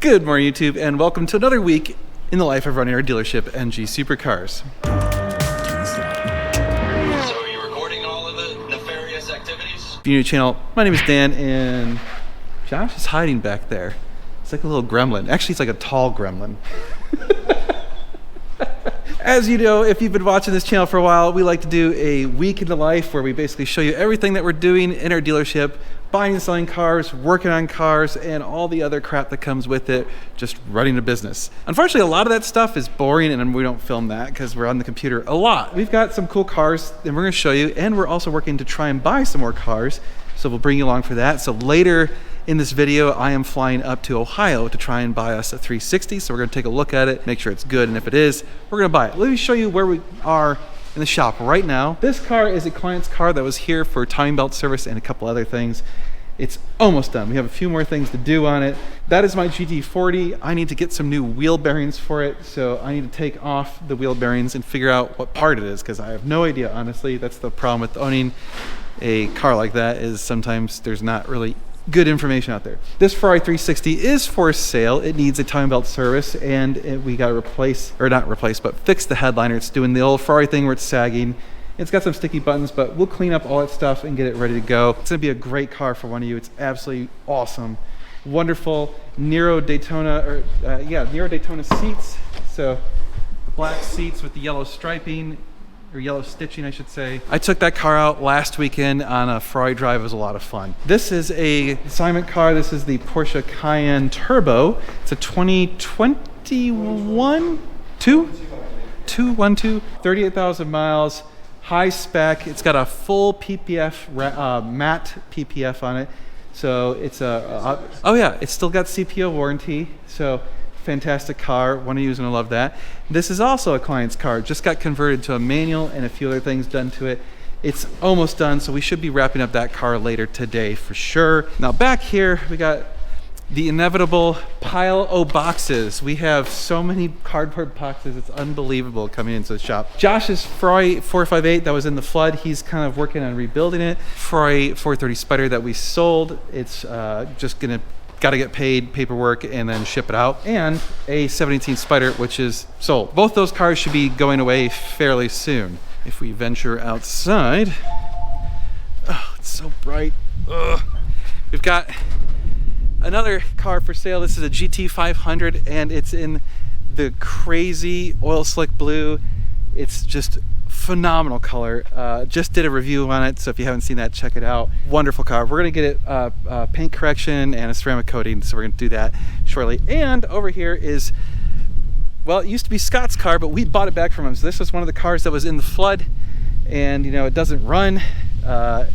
Good morning, YouTube, and welcome to another week in the life of running our dealership, NG Supercars. So are you recording all of the nefarious activities? If you're new to the channel, my name is Dan, and Josh is hiding back there. It's like a little gremlin. Actually, it's like a tall gremlin. As you know, if you've been watching this channel for a while, we like to do a week in the life where we basically show you everything that we're doing in our dealership, buying and selling cars, working on cars, and all the other crap that comes with it, just running a business. Unfortunately, a lot of that stuff is boring and we don't film that because we're on the computer a lot. We've got some cool cars that we're gonna show you, and we're also working to try and buy some more cars, so we'll bring you along for that. So later in this video, I am flying up to Ohio to try and buy us a 360, so we're gonna take a look at it, make sure it's good, and if it is, we're gonna buy it. Let me show you where we are in the shop right now. This car is a client's car that was here for timing belt service and a couple other things. It's almost done. We have a few more things to do on it. That is my GT40. I need to get some new wheel bearings for it, so I need to take off the wheel bearings and figure out what part it is, because I have no idea, honestly. That's the problem with owning a car like that, is sometimes there's not really good information out there. This Ferrari 360 is for sale. It needs a timing belt service, and we got to replace, or not replace, but fix the headliner. It's doing the old Ferrari thing where it's sagging. It's got some sticky buttons, but we'll clean up all that stuff and get it ready to go. It's gonna be a great car for one of you. It's absolutely awesome. Wonderful Nero Daytona, Nero Daytona seats. So black seats with the yellow striping, or yellow stitching, I should say. I took that car out last weekend on a Ferrari drive. It was a lot of fun. This is a assignment car. This is the Porsche Cayenne Turbo. It's a 2021, 38,000 miles, high spec. It's got a full PPF, matte PPF on it. So it's oh yeah, it's still got CPO warranty. So fantastic car. One of you is gonna love that. This is also a client's car. Just got converted to a manual and a few other things done to it. It's almost done, so we should be wrapping up that car later today for sure. Now back here, we got the inevitable pile of boxes. We have so many cardboard boxes. It's unbelievable coming into the shop. Josh's Ferrari 458 that was in the flood, he's kind of working on rebuilding it. Ferrari 430 Spider that we sold, it's just gonna got to get paid, paperwork, and then ship it out. And a 718 Spider, which is sold. Both those cars should be going away fairly soon. If we venture outside, oh, it's so bright. Ugh. We've got another car for sale. This is a GT500, and it's in the crazy oil slick blue. It's just phenomenal color. Just did a review on it, so if you haven't seen that, check it out. Wonderful car. We're gonna get it paint correction and a ceramic coating, so we're gonna do that shortly. And over here is, well, it used to be Scott's car, but we bought it back from him. So this was one of the cars that was in the flood, and you know, it doesn't run.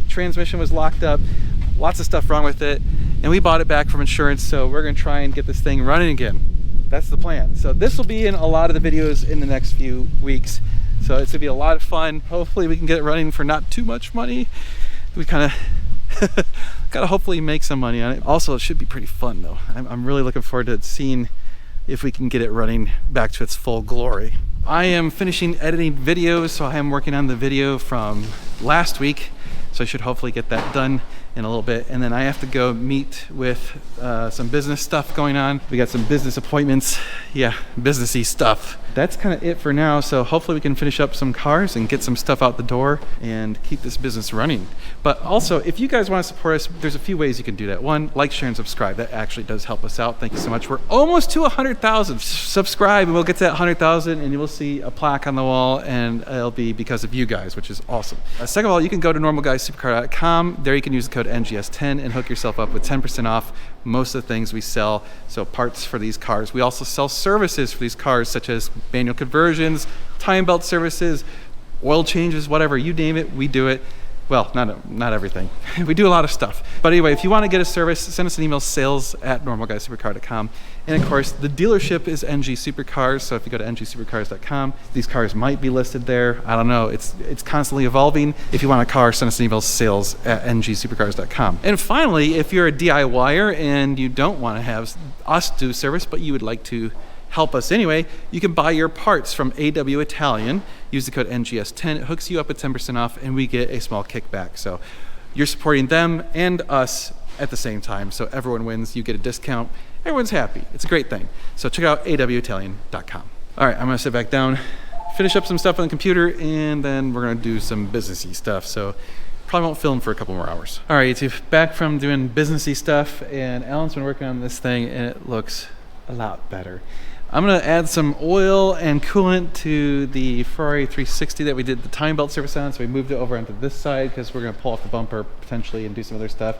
Transmission was locked up, lots of stuff wrong with it, and we bought it back from insurance, so we're gonna try and get this thing running again. That's the plan. So this will be in a lot of the videos in the next few weeks. So it's gonna be a lot of fun. Hopefully we can get it running for not too much money. We kind of gotta hopefully make some money on it. Also, it should be pretty fun though. I'm really looking forward to seeing if we can get it running back to its full glory. I am finishing editing videos, so I am working on the video from last week. So I should hopefully get that done in a little bit. And then I have to go meet with some business stuff going on. We got some business appointments. Yeah, businessy stuff. That's kind of it for now. So hopefully we can finish up some cars and get some stuff out the door and keep this business running. But also, if you guys want to support us, there's a few ways you can do that. One, like, share, and subscribe. That actually does help us out. Thank you so much. We're almost to 100,000. Subscribe and we'll get to that 100,000, and you will see a plaque on the wall, and it'll be because of you guys, which is awesome. Second of all, you can go to normalguyssupercar.com. There you can use the code NGS10 and hook yourself up with 10% off most of the things we sell. So parts for these cars. We also sell services for these cars, such as manual conversions, timing belt services, oil changes, whatever, you name it, we do it. Well, not everything. We do a lot of stuff. But anyway, if you want to get a service, send us an email, sales@normalguyssupercar.com. And of course, the dealership is NG Supercars. So if you go to ngsupercars.com, these cars might be listed there. I don't know. It's constantly evolving. If you want a car, send us an email, sales@ngsupercars.com. And finally, if you're a DIYer and you don't want to have us do service, but you would like to help us anyway, you can buy your parts from AW Italian. Use the code NGS10. It hooks you up at 10% off, and we get a small kickback. So you're supporting them and us at the same time. So everyone wins. You get a discount, everyone's happy. It's a great thing. So check out awitalian.com. All right, I'm gonna sit back down, finish up some stuff on the computer, and then we're gonna do some businessy stuff. So probably won't film for a couple more hours. All right, YouTube, back from doing businessy stuff, and Alan's been working on this thing, and it looks a lot better. I'm gonna add some oil and coolant to the Ferrari 360 that we did the time belt service on. So we moved it over onto this side because we're gonna pull off the bumper potentially and do some other stuff.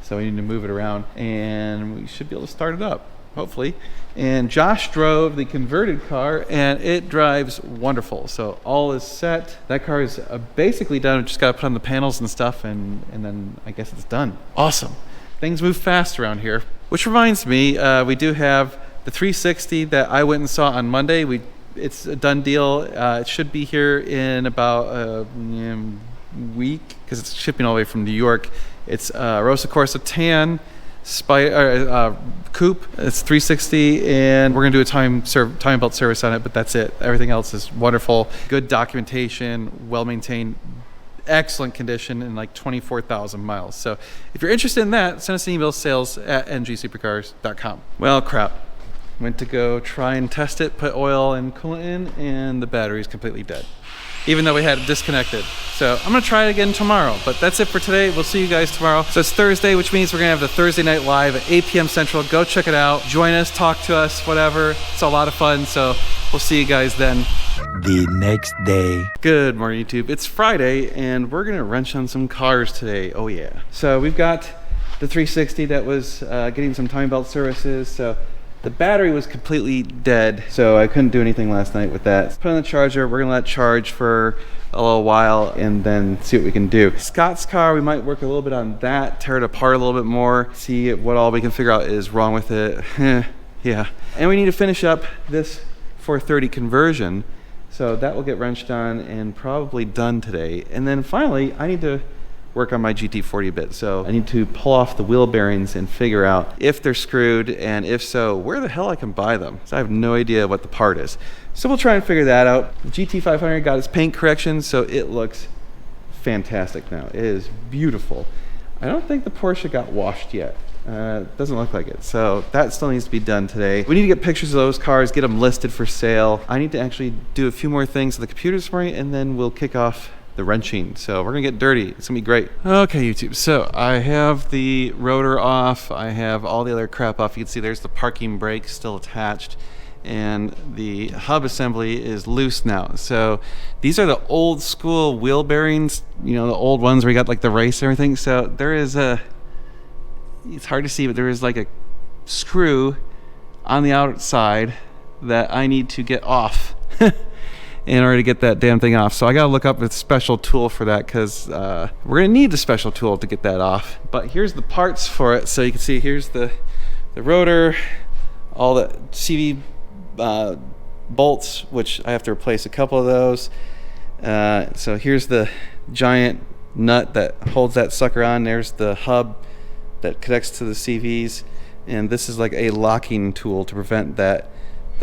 So we need to move it around, and we should be able to start it up, hopefully. And Josh drove the converted car, and it drives wonderful. So all is set. That car is basically done. We just got to put on the panels and stuff, and then I guess it's done. Awesome. Things move fast around here. Which reminds me, we do have the 360 that I went and saw on Monday. It's a done deal. It should be here in about a week because it's shipping all the way from New York. It's Rosa Corsa Tan coupe. It's 360, and we're gonna do a time belt service on it, but that's it. Everything else is wonderful. Good documentation, well maintained, excellent condition, and like 24,000 miles. So if you're interested in that, send us an email, sales@ngsupercars.com. Well, crap. Went to go try and test it, put oil and coolant in, and the battery's completely dead, even though we had it disconnected. So I'm gonna try it again tomorrow, but that's it for today. We'll see you guys tomorrow. So it's Thursday, which means we're gonna have the Thursday Night Live at 8 p.m. Central. Go check it out, join us, talk to us, whatever. It's a lot of fun, so we'll see you guys then. The next day. Good morning, YouTube. It's Friday, and we're gonna wrench on some cars today. Oh yeah. So we've got the 360 that was getting some time belt services. So the battery was completely dead, so I couldn't do anything last night with that. Put on the charger. We're gonna let it charge for a little while and then see what we can do. Scott's car, we might work a little bit on that, tear it apart a little bit more, see what all we can figure out is wrong with it. Yeah. And we need to finish up this 430 conversion, so that will get wrenched on and probably done today. And then finally, I need to work on my GT40 a bit. So I need to pull off the wheel bearings and figure out if they're screwed, and if so, where the hell I can buy them. So I have no idea what the part is. So we'll try and figure that out. The GT500 got its paint correction, so it looks fantastic now. It is beautiful. I don't think the Porsche got washed yet. Doesn't look like it. So that still needs to be done today. We need to get pictures of those cars, get them listed for sale. I need to actually do a few more things on the computer this morning, and then we'll kick off the wrenching. So we're gonna get dirty. It's gonna be great. Okay, YouTube. So I have the rotor off. I have all the other crap off. You can see there's the parking brake still attached, and the hub assembly is loose now. So these are the old school wheel bearings, you know, the old ones where you got like the race and everything. So there is it's hard to see, but there is like a screw on the outside that I need to get off in order to get that damn thing off. So I gotta look up a special tool for that, because we're gonna need a special tool to get that off. But here's the parts for it. So you can see here's the rotor, all the CV bolts, which I have to replace a couple of those. So here's the giant nut that holds that sucker on. There's the hub that connects to the CVs, and this is like a locking tool to prevent that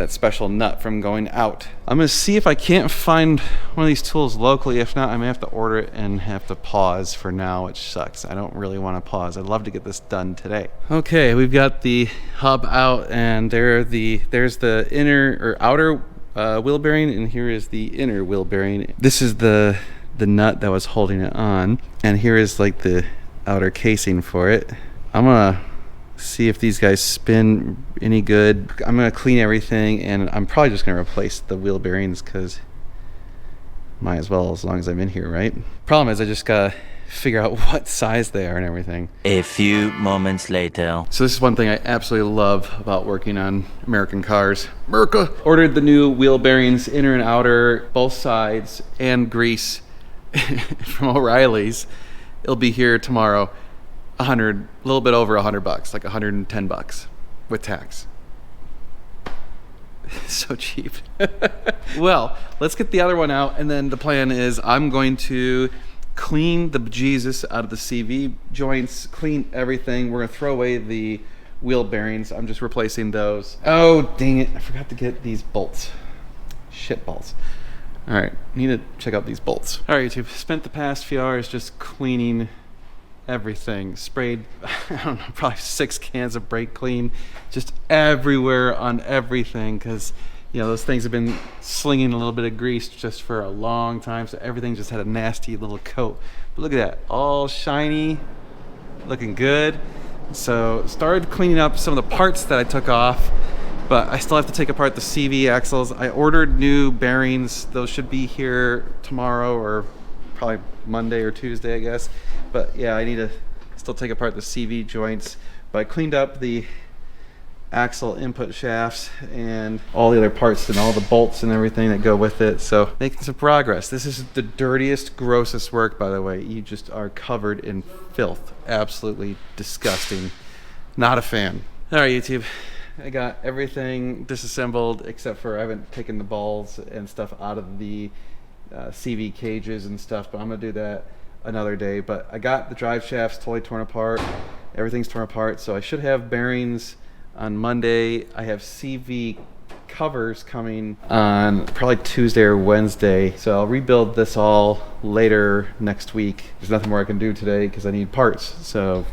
special nut from going out. I'm gonna see if I can't find one of these tools locally. If not, I may have to order it and have to pause for now, which sucks. I don't really want to pause. I'd love to get this done today. Okay, we've got the hub out, and there's the inner or outer wheel bearing, and here is the inner wheel bearing. This is the nut that was holding it on, and here is like the outer casing for it. I'm gonna see if these guys spin any good. I'm gonna clean everything, and I'm probably just gonna replace the wheel bearings, because might as well, as long as I'm in here, right? Problem is I just gotta figure out what size they are and everything. A few moments later. So this is one thing I absolutely love about working on American cars. America! Ordered the new wheel bearings, inner and outer, both sides, and grease from O'Reilly's. It'll be here tomorrow. A little bit over $100, like $110 with tax. So cheap. Well, let's get the other one out, and then the plan is I'm going to clean the bejesus out of the CV joints, clean everything. We're gonna throw away the wheel bearings. I'm just replacing those. Oh, dang it. I forgot to get these bolts. Shit balls. All right, need to check out these bolts. All right, YouTube, spent the past few hours just cleaning everything. Sprayed, I don't know, probably 6 cans of brake clean just everywhere on everything, because you know those things have been slinging a little bit of grease just for a long time, so everything just had a nasty little coat. But look at that, all shiny, looking good. So started cleaning up some of the parts that I took off, but I still have to take apart the CV axles. I ordered new bearings. Those should be here tomorrow or probably Monday or Tuesday, I guess. But yeah, I need to still take apart the CV joints. But I cleaned up the axle input shafts and all the other parts and all the bolts and everything that go with it. So making some progress. This is the dirtiest, grossest work, by the way. You just are covered in filth. Absolutely disgusting. Not a fan. All right, YouTube. I got everything disassembled except for I haven't taken the balls and stuff out of the CV cages and stuff, but I'm gonna do that another day. But I got the drive shafts totally torn apart. Everything's torn apart, so I should have bearings on Monday. I have CV covers coming on probably Tuesday or Wednesday, so I'll rebuild this all later next week. There's nothing more I can do today because I need parts, so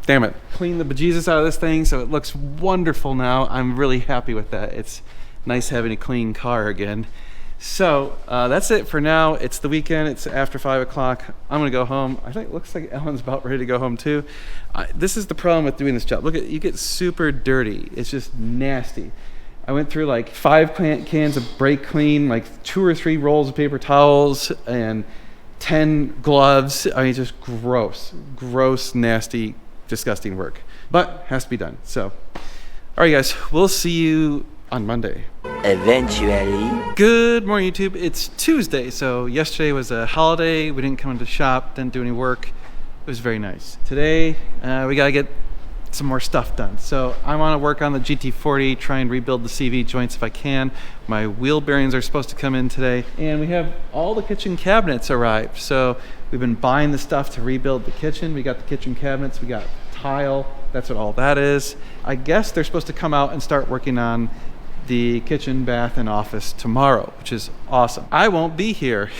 damn it. Clean the bejesus out of this thing so it looks wonderful now. I'm really happy with that. It's nice having a clean car again. So that's it for now. It's the weekend. It's after 5 o'clock. I'm gonna go home. I think it looks like Ellen's about ready to go home too. This is the problem with doing this job. Look, you get super dirty. It's just nasty. I went through like 5 cans of brake clean, like 2 or 3 rolls of paper towels, and 10 gloves. I mean, just gross, nasty, disgusting work. But has to be done. So, all right, guys. We'll see you on Monday. Eventually. Good morning, YouTube. It's Tuesday, so yesterday was a holiday. We didn't come into shop, didn't do any work. It was very nice. Today, we gotta get some more stuff done. So I wanna work on the GT40, try and rebuild the CV joints if I can. My wheel bearings are supposed to come in today. And we have all the kitchen cabinets arrived. So we've been buying the stuff to rebuild the kitchen. We got the kitchen cabinets, we got tile. That's what all that is. I guess they're supposed to come out and start working on the kitchen, bath, and office tomorrow, which is awesome. I won't be here.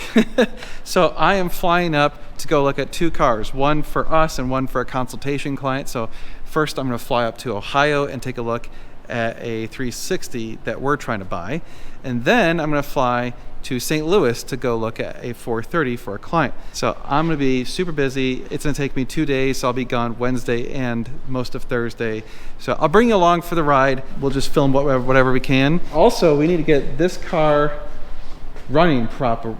So I am flying up to go look at 2 cars, one for us and one for a consultation client. So first I'm gonna fly up to Ohio and take a look at a 360 that we're trying to buy. And then I'm gonna fly to St. Louis to go look at a 430 for a client. So I'm gonna be super busy. It's gonna take me 2 days, so I'll be gone Wednesday and most of Thursday. So I'll bring you along for the ride. We'll just film whatever we can. Also, we need to get this car running proper,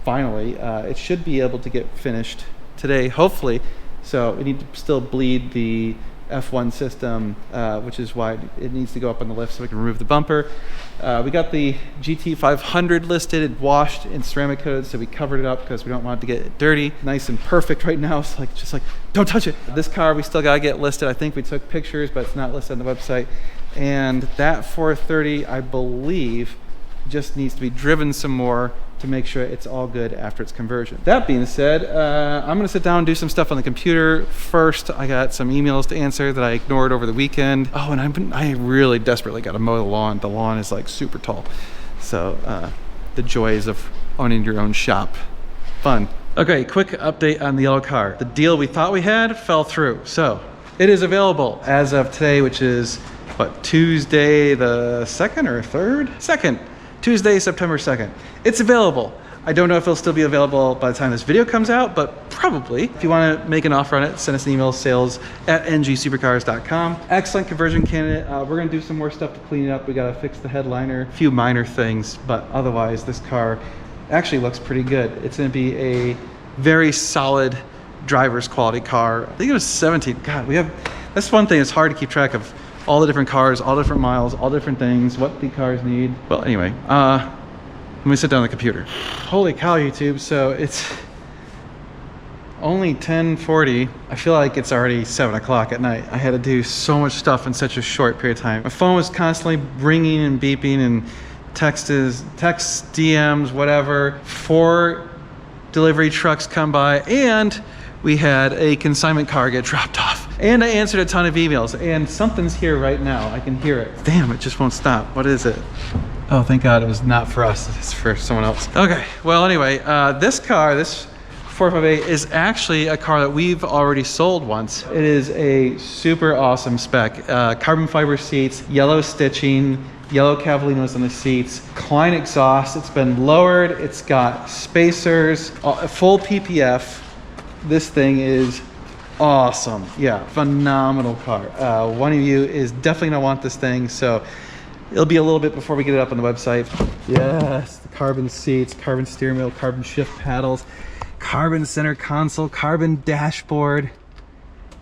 finally. It should be able to get finished today, hopefully. So we need to still bleed the F1 system, which is why it needs to go up on the lift so we can remove the bumper. We got the GT500 listed and washed and ceramic coated, so we covered it up because we don't want it to get dirty. Nice and perfect right now. It's just like, don't touch it. This car we still gotta get listed. I think we took pictures, but it's not listed on the website. And that 430, I believe, just needs to be driven some more to make sure it's all good after its conversion. That being said, I'm gonna sit down and do some stuff on the computer. First, I got some emails to answer that I ignored over the weekend. Oh, and I really desperately gotta mow the lawn. The lawn is like super tall. So the joys of owning your own shop. Fun. Okay, quick update on the yellow car. The deal we thought we had fell through. So it is available as of today, which is what, Tuesday the 2nd or 3rd? 2nd. Tuesday, September 2nd. It's available. I don't know if it'll still be available by the time this video comes out, but probably. If you want to make an offer on it, send us an email, sales@ngsupercars.com. Excellent conversion candidate. We're going to do some more stuff to clean it up. We got to fix the headliner, a few minor things, but otherwise this car actually looks pretty good. It's going to be a very solid driver's quality car. I think it was 17. God, that's one thing. It's hard to keep track of all the different cars, all different miles, all different things, what the cars need. Well, anyway, let me sit down on the computer. Holy cow, YouTube. So it's only 10:40. I feel like it's already 7 o'clock at night. I had to do so much stuff in such a short period of time. My phone was constantly ringing and beeping, and texts, DMs, whatever. 4 delivery trucks come by, and we had a consignment car get dropped off. And I answered a ton of emails, and something's here right now. I can hear it. Damn, it just won't stop. What is it? Oh, thank God it was not for us. It's for someone else. Okay, well, anyway, this car, this 458 is actually a car that we've already sold once. It is a super awesome spec. Carbon fiber seats, yellow stitching, yellow cavalinos on the seats, Klein exhaust. It's been lowered. It's got spacers, full PPF. This thing is awesome. Yeah, phenomenal car. One of you is definitely gonna want this thing, so it'll be a little bit before we get it up on the website. Yes, the carbon seats, carbon steering wheel, carbon shift paddles, carbon center console, carbon dashboard.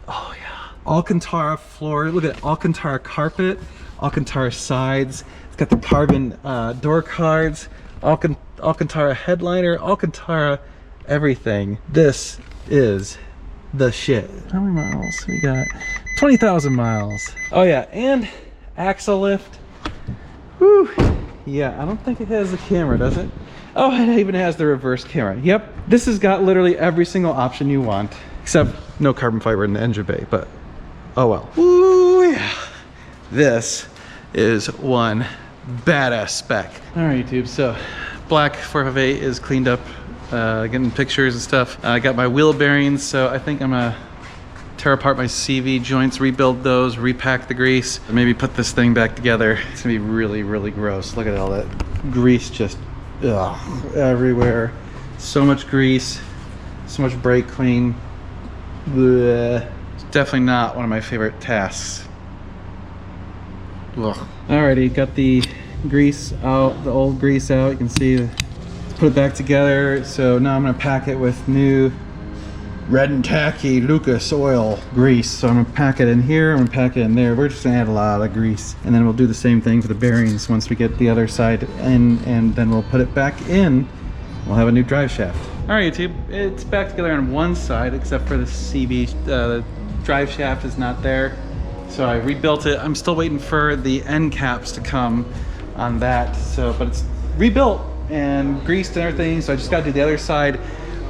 Oh yeah. Alcantara floor. Look at Alcantara carpet, Alcantara sides. It's got the carbon door cards, Alcantara headliner, Alcantara everything. This is the shit. How many miles we got? 20,000 miles. Oh yeah, and axle lift. Woo. Yeah, I don't think it has the camera, does it? Oh, it even has the reverse camera. Yep, this has got literally every single option you want, except no carbon fiber in the engine bay, but oh well. Ooh, yeah. This is one badass spec. All right, YouTube, so black 458 is cleaned up, getting pictures and stuff. I got my wheel bearings, so I think I'm gonna tear apart my CV joints, rebuild those, repack the grease, and maybe put this thing back together. It's gonna be really, really gross. Look at all that grease just everywhere. So much grease, so much brake clean. Blech. It's definitely not one of my favorite tasks. Ugh. Alrighty, got the grease out, the old grease out. You can see, let's put it back together. So now I'm gonna pack it with new red and tacky Lucas oil grease. So I'm gonna pack it in here, I'm gonna pack it in there. We're just gonna add a lot of grease. And then we'll do the same thing for the bearings once we get the other side in, and then we'll put it back in. We'll have a new drive shaft. All right, YouTube, it's back together on one side, except for the CV, the drive shaft is not there. So I rebuilt it. I'm still waiting for the end caps to come on that. So, but it's rebuilt and greased and everything. So I just gotta do the other side.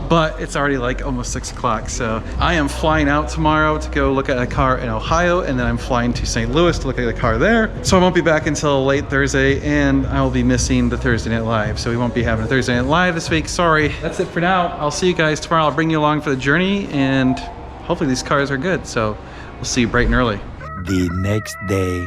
But it's already like almost 6 o'clock, so I am flying out tomorrow to go look at a car in Ohio, and then I'm flying to St. Louis to look at a car there. So I won't be back until late Thursday, and I will be missing the Thursday Night Live, so we won't be having a Thursday Night Live this week. Sorry. That's it for now. I'll see you guys tomorrow. I'll bring you along for the journey, and hopefully these cars are good, so we'll see you bright and early. The next day.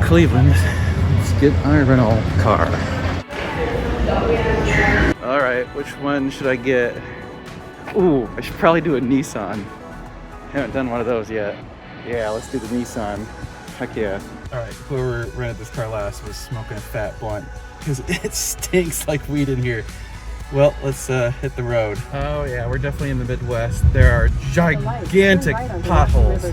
Cleveland. Let's get our rental car. All right, which one should I get? Ooh, I should probably do a Nissan. Haven't done one of those yet. Yeah, let's do the Nissan. Heck yeah. All right, whoever rented this car last was smoking a fat blunt because it stinks like weed in here. Well, let's hit the road. Oh yeah, we're definitely in the Midwest. There are gigantic potholes.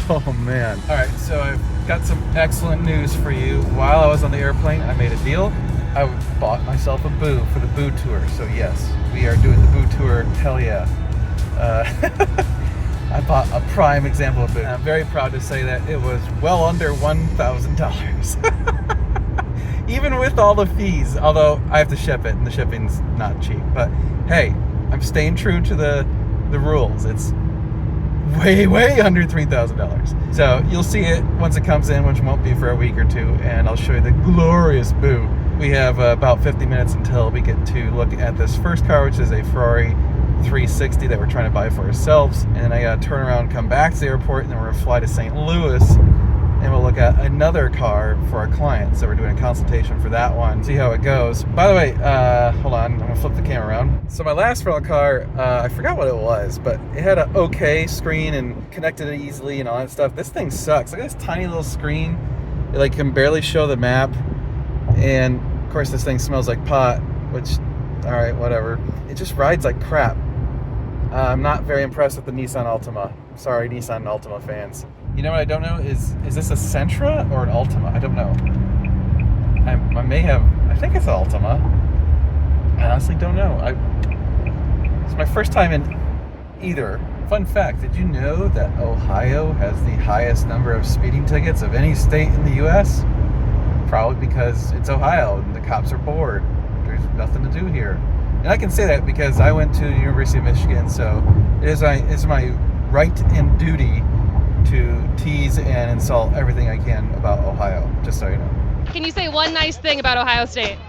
Oh man. All right, so I've got some excellent news for you. While I was on the airplane, I made a deal. I bought myself a Boo for the Boo Tour. So yes, we are doing the Boo Tour, hell yeah. I bought a prime example of Boo. I'm very proud to say that it was well under $1,000. Even with all the fees, although I have to ship it and the shipping's not cheap. But hey, I'm staying true to the rules. It's way under $3,000. So you'll see it once it comes in, which won't be for a week or two, and I'll show you the glorious Boo. We have about 50 minutes until we get to look at this first car, which is a Ferrari 360 that we're trying to buy for ourselves. And then I gotta turn around, come back to the airport, and then we're gonna fly to St. Louis, and we'll look at another car for our client. So we're doing a consultation for that one, see how it goes. By the way, hold on, I'm gonna flip the camera around. So my last rental car, I forgot what it was, but it had an okay screen and connected it easily and all that stuff. This thing sucks. Look at this tiny little screen. It like can barely show the map. And of course this thing smells like pot, which, all right, whatever. It just rides like crap. I'm not very impressed with the Nissan Altima. Sorry, Nissan Altima fans. You know what I don't know is this a Sentra or an Altima? I don't know. I think it's an Altima. I honestly don't know. It's my first time in either. Fun fact, did you know that Ohio has the highest number of speeding tickets of any state in the US? Probably because it's Ohio and the cops are bored. There's nothing to do here. And I can say that because I went to the University of Michigan, so it's my right and duty to tease and insult everything I can about Ohio, just so you know. Can you say one nice thing about Ohio State?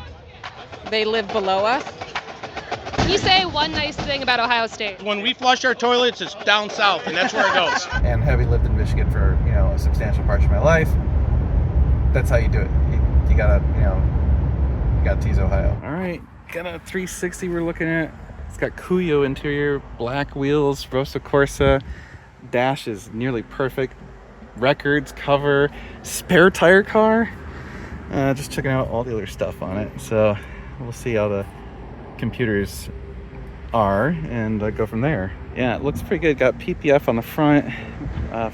They live below us. Can you say one nice thing about Ohio State? When we flush our toilets, it's down south, and that's where it goes. And having lived in Michigan for, a substantial part of my life, that's how you do it. You gotta tease Ohio. All right, got a 360 we're looking at. It's got Cuyo interior, black wheels, Rosso Corsa. Dash is nearly perfect. Records, cover, spare tire car. Just checking out all the other stuff on it. So we'll see how the computers are and go from there. Yeah, it looks pretty good. Got PPF on the front.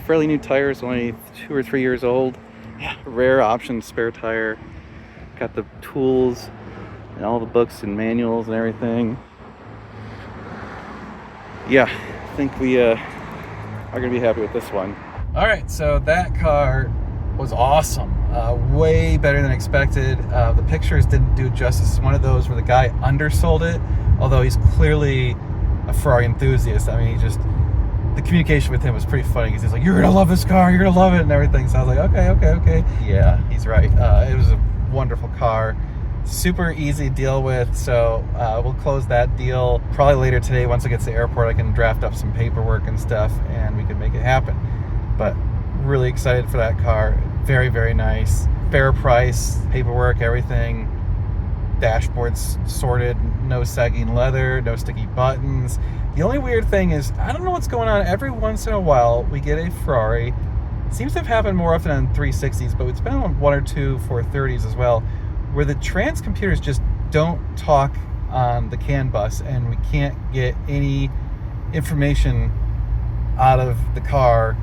Fairly new tires, only 2 or 3 years old. Yeah, rare option spare tire. Got the tools and all the books and manuals and everything. Yeah, I think we are gonna be happy with this one. All right, so that car was awesome. Way better than expected. The pictures didn't do it justice. It's one of those where the guy undersold it, although he's clearly a Ferrari enthusiast. I mean, the communication with him was pretty funny because he's like, "You're gonna love this car, you're gonna love it," and everything. So I was like, okay. Yeah, he's right. It was a wonderful car. Super easy to deal with, so we'll close that deal probably later today. Once I get to the airport, I can draft up some paperwork and stuff, and we can make it happen. But really excited for that car. Very, very nice. Fair price, paperwork, everything. Dashboard's sorted, no sagging leather, no sticky buttons. The only weird thing is, I don't know what's going on. Every once in a while, we get a Ferrari. It seems to have happened more often on 360s, but it's been on 1 or 2 430s as well, where the trans computers just don't talk on the CAN bus, and we can't get any information out of the car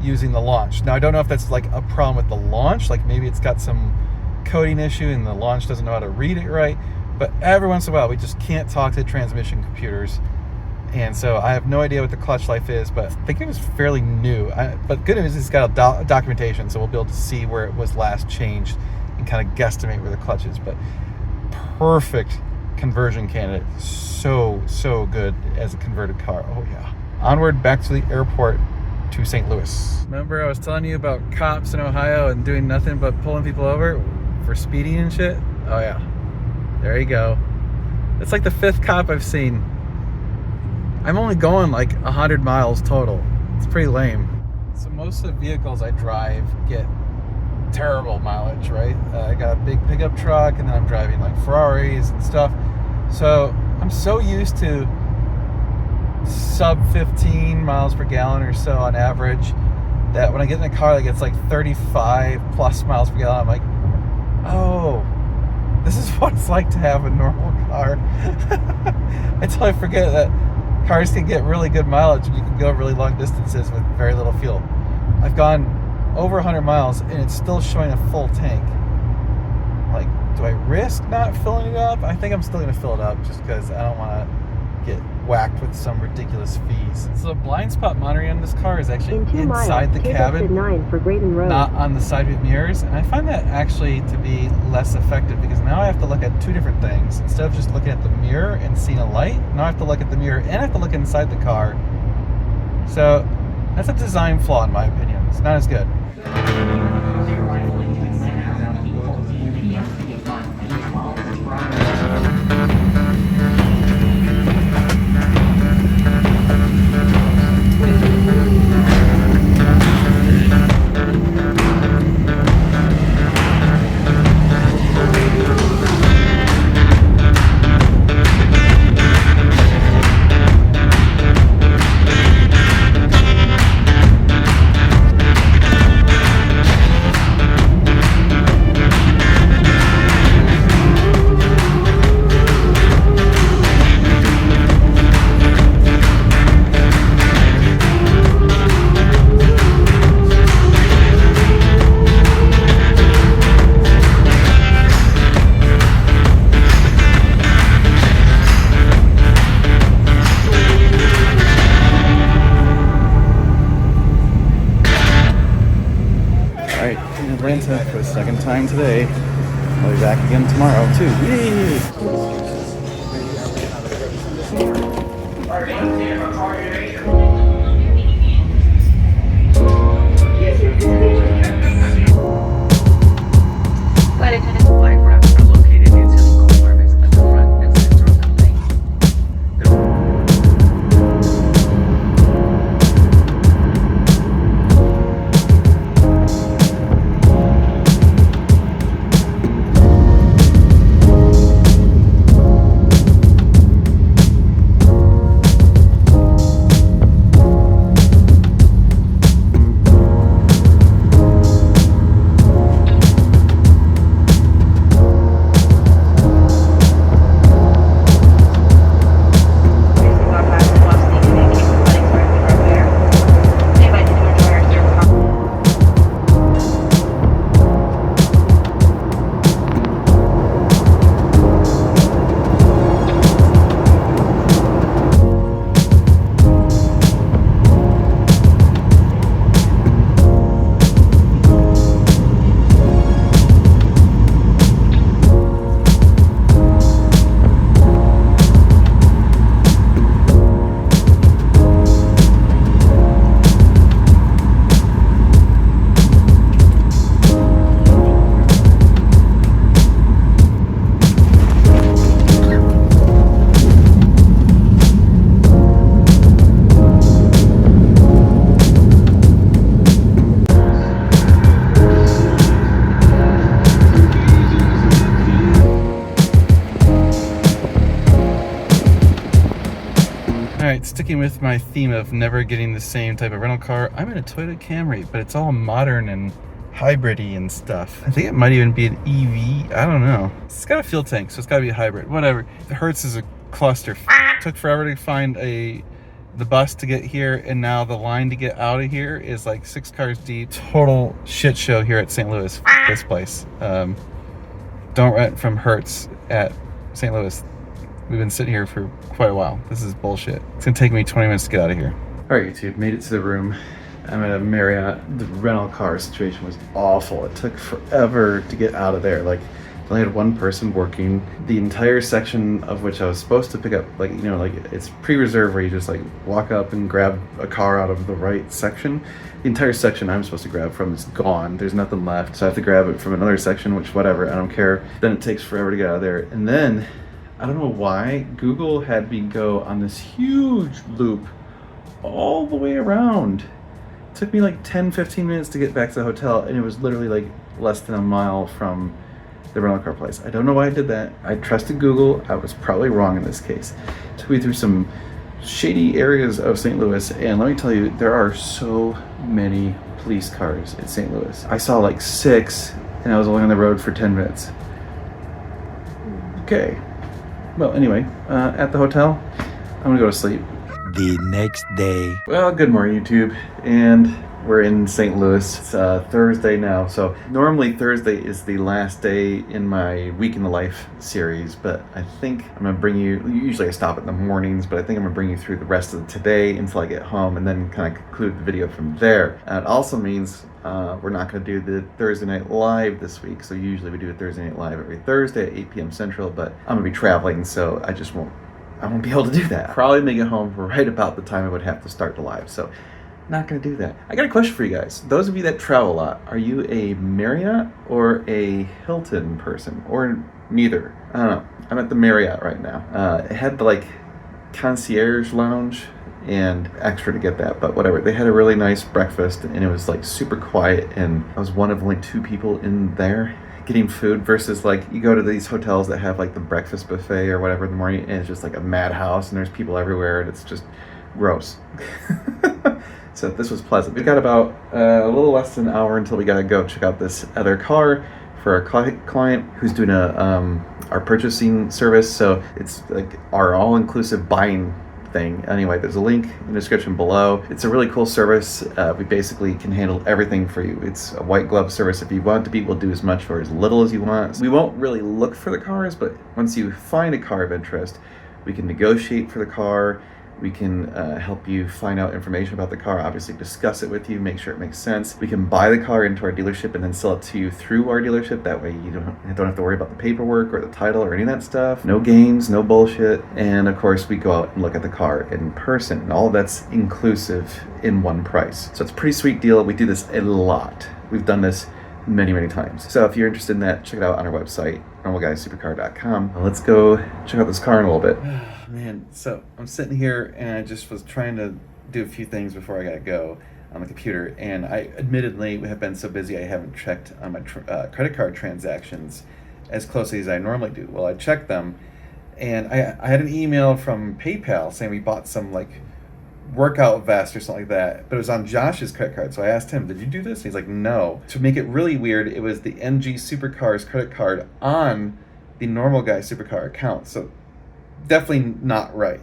using the launch. Now, I don't know if that's like a problem with the launch, like maybe it's got some coding issue and the launch doesn't know how to read it right, but every once in a while we just can't talk to transmission computers. And so I have no idea what the clutch life is, but I think it was fairly new. But good news is it's got a documentation, so we'll be able to see where it was last changed and kind of guesstimate where the clutch is. But perfect conversion candidate. So good as a converted car. Oh yeah. Onward back to the airport to St. Louis. Remember I was telling you about cops in Ohio and doing nothing but pulling people over for speeding and shit? Oh yeah. There you go. It's like the 5th cop I've seen. I'm only going like 100 miles total. It's pretty lame. So most of the vehicles I drive get terrible mileage, right? I got a big pickup truck, and then I'm driving like Ferraris and stuff. So I'm so used to sub 15 miles per gallon or so on average that when I get in a car that gets like 35 plus miles per gallon, I'm like, oh, this is what it's like to have a normal car. Until I forget that cars can get really good mileage and you can go really long distances with very little fuel. I've gone over 100 miles and it's still showing a full tank. Like, do I risk not filling it up? I think I'm still gonna fill it up just because I don't want to get whacked with some ridiculous fees. So the blind spot monitoring on this car is actually inside the cabin, not on the side view mirrors. And I find that actually to be less effective because now I have to look at two different things. Instead of just looking at the mirror and seeing a light, now I have to look at the mirror and I have to look inside the car. So that's a design flaw in my opinion. It's not as good. Atlanta for the second time today. I'll be back again tomorrow too. Yay! Flight attendants and flight reps are located in typical service at the front and center of the plane. Alright, sticking with my theme of never getting the same type of rental car, I'm in a Toyota Camry, but it's all modern and hybrid-y and stuff. I think it might even be an EV, I don't know. It's got a fuel tank, so it's gotta be a hybrid, whatever. The Hertz is a cluster. Took forever to find the bus to get here, and now the line to get out of here is like 6 cars deep. Total shit show here at St. Louis, this place. Don't rent from Hertz at St. Louis. We've been sitting here for quite a while. This is bullshit. It's gonna take me 20 minutes to get out of here. All right, YouTube, made it to the room. I'm at a Marriott. The rental car situation was awful. It took forever to get out of there. Like, I only had one person working. The entire section of which I was supposed to pick up, like, you know, like it's pre-reserved where you just like walk up and grab a car out of the right section. The entire section I'm supposed to grab from is gone. There's nothing left. So I have to grab it from another section, which whatever, I don't care. Then it takes forever to get out of there. And then, I don't know why, Google had me go on this huge loop all the way around took me like 10-15 minutes to get back to the hotel, and it was literally like less than a mile from the rental car place. I don't know why I did that. I trusted Google. I was probably wrong in this case. Took me through some shady areas of St. Louis, and let me tell you, there are so many police cars in St. Louis. I saw like 6, and I was only on the road for 10 minutes. Okay. Well, anyway, at the hotel, I'm gonna go to sleep. The next day. Well, good morning, YouTube, and we're in St. Louis. It's Thursday now, so normally Thursday is the last day in my Week in the Life series, but I think I'm gonna bring you, usually I stop in the mornings, but I think I'm gonna bring you through the rest of today until I get home, and then kind of conclude the video from there. It also means we're not gonna do the Thursday Night Live this week, so usually we do a Thursday Night Live every Thursday at 8 p.m. Central, but I'm gonna be traveling, so I won't be able to do that. Probably make it home right about the time I would have to start the live, so not gonna do that. I got a question for you guys. Those of you that travel a lot, are you a Marriott or a Hilton person, or neither? I don't know. I'm at the Marriott right now. It had the like concierge lounge and extra to get that, but whatever. They had a really nice breakfast, and it was like super quiet, and I was one of only 2 people in there getting food, versus like you go to these hotels that have like the breakfast buffet or whatever in the morning, and it's just like a madhouse, and there's people everywhere, and it's just gross. So this was pleasant. We've got about a little less than an hour until we gotta go check out this other car for our client who's doing our purchasing service. So it's like our all-inclusive buying thing. Anyway, there's a link in the description below. It's a really cool service. We basically can handle everything for you. It's a white glove service. If you want it to be, we'll do as much or as little as you want. We won't really look for the cars, but once you find a car of interest, we can negotiate for the car. We can help you find out information about the car, obviously discuss it with you, make sure it makes sense. We can buy the car into our dealership and then sell it to you through our dealership. That way you don't have to worry about the paperwork or the title or any of that stuff. No games, no bullshit. And of course, we go out and look at the car in person, and all of that's inclusive in one price. So it's a pretty sweet deal. We do this a lot. We've done this many, many times. So if you're interested in that, check it out on our website, normalguysupercar.com. Let's go check out this car in a little bit. Man, so I'm sitting here and I just was trying to do a few things before I gotta go on the computer, and I admittedly have been so busy I haven't checked on my credit card transactions as closely as I normally do. Well, I checked them, and I had an email from PayPal saying we bought some like workout vest or something like that, but it was on Josh's credit card. So I asked him, did you do this? And he's like, no. To make it really weird, it was the NG Supercars credit card on the Normal Guy Supercar account. So definitely not right.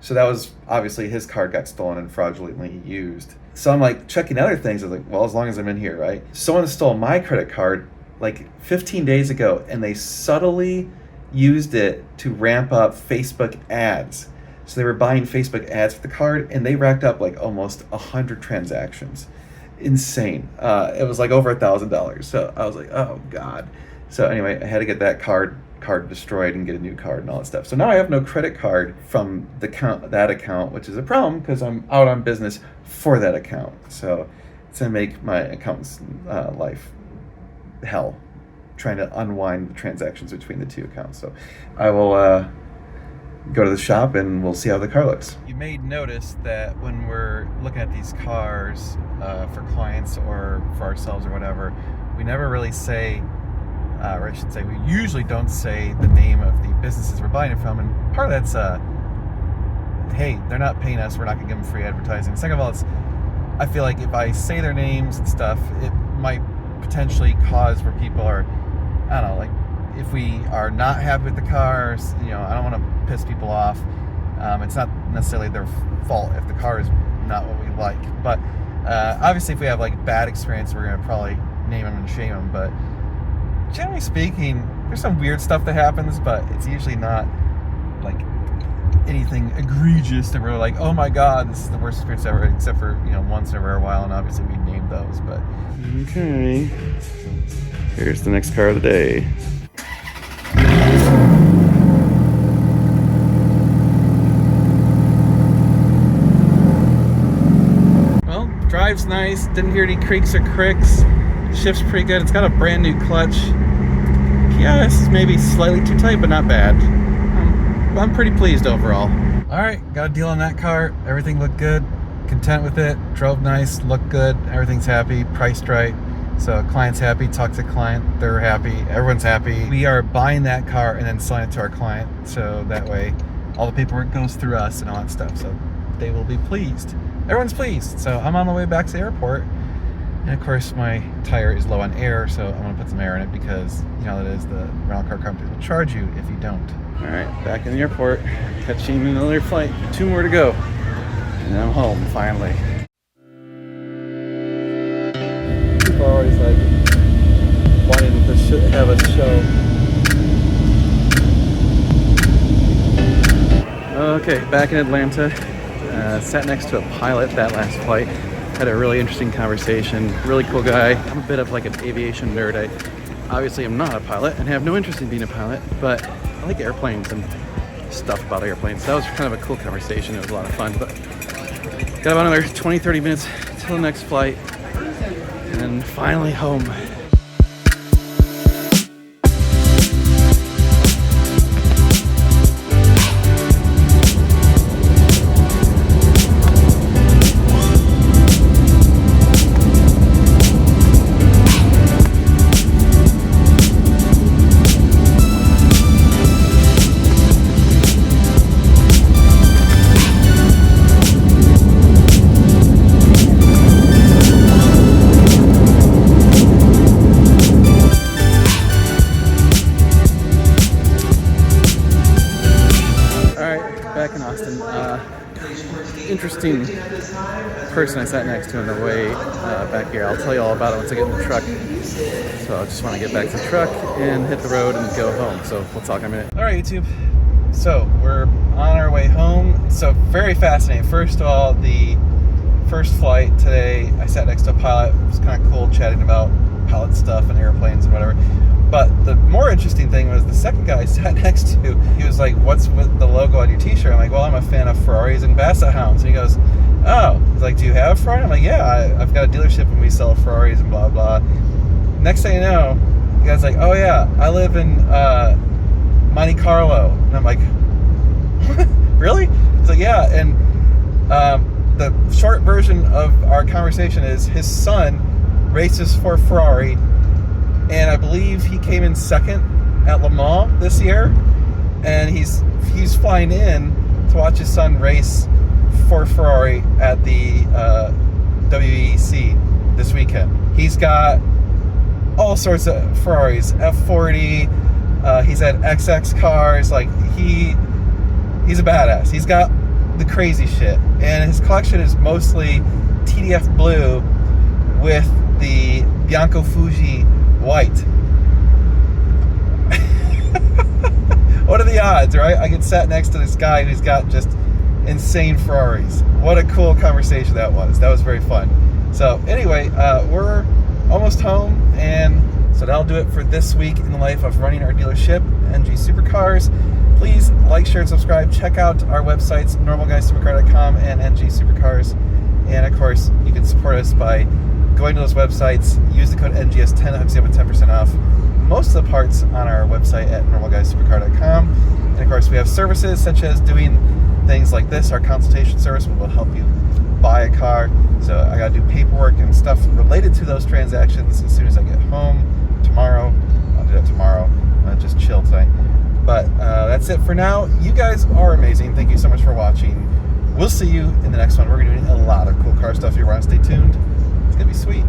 So that was obviously his card got stolen and fraudulently used. So I'm like checking other things. I was like, well, as long as I'm in here, right? Someone stole my credit card like 15 days ago, and they subtly used it to ramp up Facebook ads. So they were buying Facebook ads for the card, and they racked up like almost 100 transactions. Insane. It was like over $1,000. So I was like, oh God. So anyway, I had to get that card destroyed and get a new card and all that stuff. So now I have no credit card from that account, which is a problem because I'm out on business for that account. So it's gonna make my accountant's life hell, trying to unwind the transactions between the 2 accounts. So I will go to the shop and we'll see how the car looks. You may notice that when we're looking at these cars for clients or for ourselves or whatever, we never really say, or I should say, we usually don't say the name of the businesses we're buying it from. And part of that's, hey, they're not paying us, we're not gonna give them free advertising. Second of all, I feel like if I say their names and stuff, it might potentially cause where people are, I don't know, like if we are not happy with the cars, I don't want to piss people off. It's not necessarily their fault if the car is not what we like. But obviously if we have like bad experience, we're gonna probably name them and shame them. But generally speaking, there's some weird stuff that happens, but it's usually not like anything egregious that we're like, oh my God, this is the worst experience ever, except for, once in a rare while, and obviously we named those, but. Okay, here's the next car of the day. Well, drives nice, didn't hear any creaks or cricks. Shift's pretty good. It's got a brand new clutch. PIS is maybe slightly too tight, but not bad. I'm pretty pleased overall. All right, got a deal on that car. Everything looked good. content with it. Drove nice, looked good, everything's happy, priced right. So client's happy, talk to client, they're happy, everyone's happy. We are buying that car and then selling it to our client, so that way all the paperwork goes through us and all that stuff, so they will be pleased. Everyone's pleased. So I'm on the way back to the airport, and of course my tire is low on air, so I'm gonna put some air in it because you know that is the rental car company will charge you if you don't. All right, back in the airport, catching another flight, 2 more to go, and I'm home finally. People are always like wanting to have a show. Okay, back in Atlanta. Sat next to a pilot that last flight. Had a really interesting conversation. Really cool guy. I'm a bit of like an aviation nerd. I obviously am not a pilot and have no interest in being a pilot, but I like airplanes and stuff about airplanes. That was kind of a cool conversation. It was a lot of fun. But got about another 20-30 minutes till the next flight. And then finally home. Back in Austin. Interesting person I sat next to on the way back here. I'll tell you all about it once I get in the truck. So I just want to get back to the truck and hit the road and go home. So we'll talk in a minute. All right, YouTube. So we're on our way home. So very fascinating. First of all, the first flight today, I sat next to a pilot. It was kind of cool chatting about pilot stuff and airplanes and whatever. But the more interesting thing was the second guy I sat next to, he was like, what's with the logo on your t-shirt? I'm like, well, I'm a fan of Ferraris and Basset Hounds. And he goes, oh. He's like, do you have a Ferrari? I'm like, yeah, I've got a dealership and we sell Ferraris and blah, blah. Next thing you know, the guy's like, oh yeah, I live in Monte Carlo. And I'm like, really? He's like, yeah. And the short version of our conversation is his son races for Ferrari, and I believe he came in second at Le Mans this year, and he's flying in to watch his son race for Ferrari at the WEC this weekend. He's got all sorts of Ferraris, F40, he's had XX cars, like he's a badass. He's got the crazy shit, and his collection is mostly TDF blue with the Bianco Fuji white. What are the odds, right? I get sat next to this guy who's got just insane Ferraris. What a cool conversation that was. That was very fun. So anyway, we're almost home, and so that'll do it for this week in the life of running our dealership, NG Supercars. Please like, share, and subscribe. Check out our websites, normalguysupercar.com and NG Supercars. And of course, you can support us by going to those websites. Use the code NGS10 to hook you up with 10% off most of the parts on our website at normalguysupercar.com. And of course, we have services such as doing things like this, our consultation service, which will help you buy a car. So I got to do paperwork and stuff related to those transactions as soon as I get home tomorrow. I'll do that tomorrow. I'll just chill tonight. But that's it for now. You guys are amazing. Thank you so much for watching. We'll see you in the next one. We're going to be doing a lot of cool car stuff. If you want to stay tuned, it's going to be sweet.